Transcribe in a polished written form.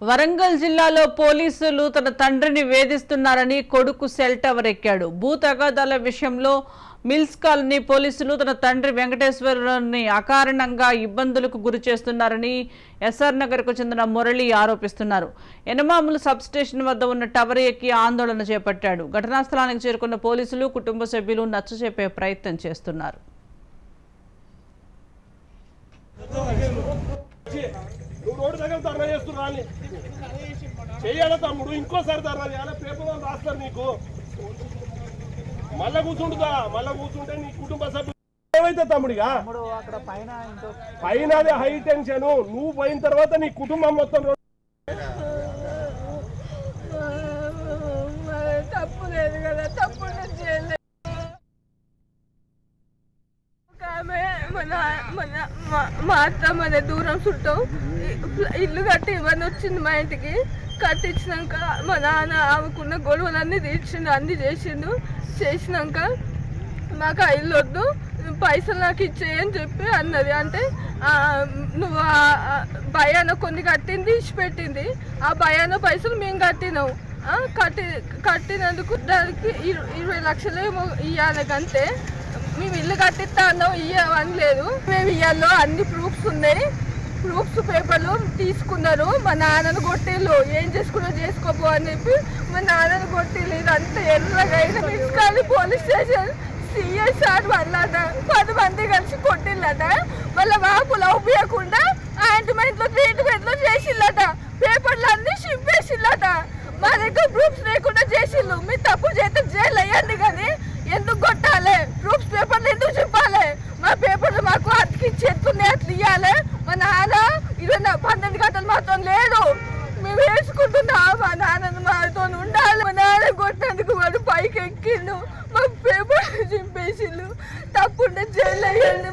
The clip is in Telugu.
వరంగల్ జిల్లాలో పోలీసులు తన తండ్రిని వేధిస్తున్నారని కొడుకు సెల్ టవర్ ఎక్కాడు. భూ తగాదాల విషయంలో మిల్స్ కాలనీ పోలీసులు తన తండ్రి వెంకటేశ్వరరావుని అకారణంగా ఇబ్బందులకు గురి చేస్తున్నారని ఎస్ఆర్ నగర్ కు చెందిన మురళి ఆరోపిస్తున్నారు. ఎనమాములు సబ్ స్టేషన్ వద్ద ఉన్న టవర్ ఎక్కి ఆందోళన చేపట్టాడు. ఘటనా స్థలానికి చేరుకున్న పోలీసులు కుటుంబ సభ్యులు నచ్చచెప్పే ప్రయత్నం చేస్తున్నారు. రోడ్డు దగ్గర ధర్నా చేస్తున్నాను చెయ్యాలి తమ్ముడు, ఇంకోసారి ధర్నా చేయాలి. పేపర్ రాస్తారు నీకు, మళ్ళా కూర్చుంటే నీ కుటుంబ సభ్యులు ఏమైతే తమ్ముడిగా పైన హై టెన్షన్. నువ్వు పోయిన తర్వాత నీ కుటుంబం మొత్తం తప్పు లేదు కదా, తప్పు చేయలేదు. మా అత్త మన దూరం చుట్టాం ఇల్లు కట్టి ఇవన్నీ వచ్చింది మా ఇంటికి. కట్టించినాక మా నాన్న ఆమెకున్న గొడవలన్నీ తీర్చిండు, అన్నీ చేసినాక మాకు ఆ ఇల్లు వద్దు, పైసలు నాకు ఇచ్చేయని చెప్పి అన్నది. అంటే నువ్వు భయాన కొన్ని కట్టింది ఇచ్చిపెట్టింది, ఆ భయాన పైసలు మేము కట్టినాం. కట్టినందుకు దానికి 20 లక్షలు ఏమో ఇవ్వాలంటే మేము ఇల్లు కట్టిస్తా అన్నాం, ఇవ్వని లేదు. మేము ఇవ్వాలో అన్ని ప్రూఫ్స్ ఉన్నాయి, ప్రూఫ్స్ పేపర్లు తీసుకున్నారు. మా నాన్నను కొట్టిళ్ళు, ఏం చేసుకోపో అని చెప్పి మా నాన్నను కొట్టిళ్ళు. ఇదంతా ఎర్రగా మిస్కాలి పోలీస్ స్టేషన్ సిఐ సార్ వాళ్ళట 10 మంది కలిసి కొట్టిళ్ళట. వాళ్ళ వాపులు అవుపీయకుండా ఆయింట్మెంట్లు ట్రీట్మెంట్లు చేసిళ్ళట, పేపర్లు అన్ని చింపేసిళ్ళట. మా దగ్గర ప్రూఫ్స్ లేకుండా చేసిళ్ళు. మీ తప్పు చేస్తే జైలు అయ్యండి, కానీ ఎందుకు కొట్టాలి? ప్రూఫ్స్ పేపర్లు ఎందుకు చెప్పాలి? మా పేపర్లు మాకు అతికిచ్చి ఎత్తున్నాయి, అట్లా ఇవ్వాలి. మా నాన్న 12 గంటలు మాతో లేడు, మేము వేసుకుంటున్నా. మా నాన్నను మాతో ఉండాలి. మా నాన్న కొట్టినందుకు వాడు పైకి ఎక్కిండు, మా పేపర్లు చింపేసిళ్ళు. తప్పుంటే జైలు అయ్యండి.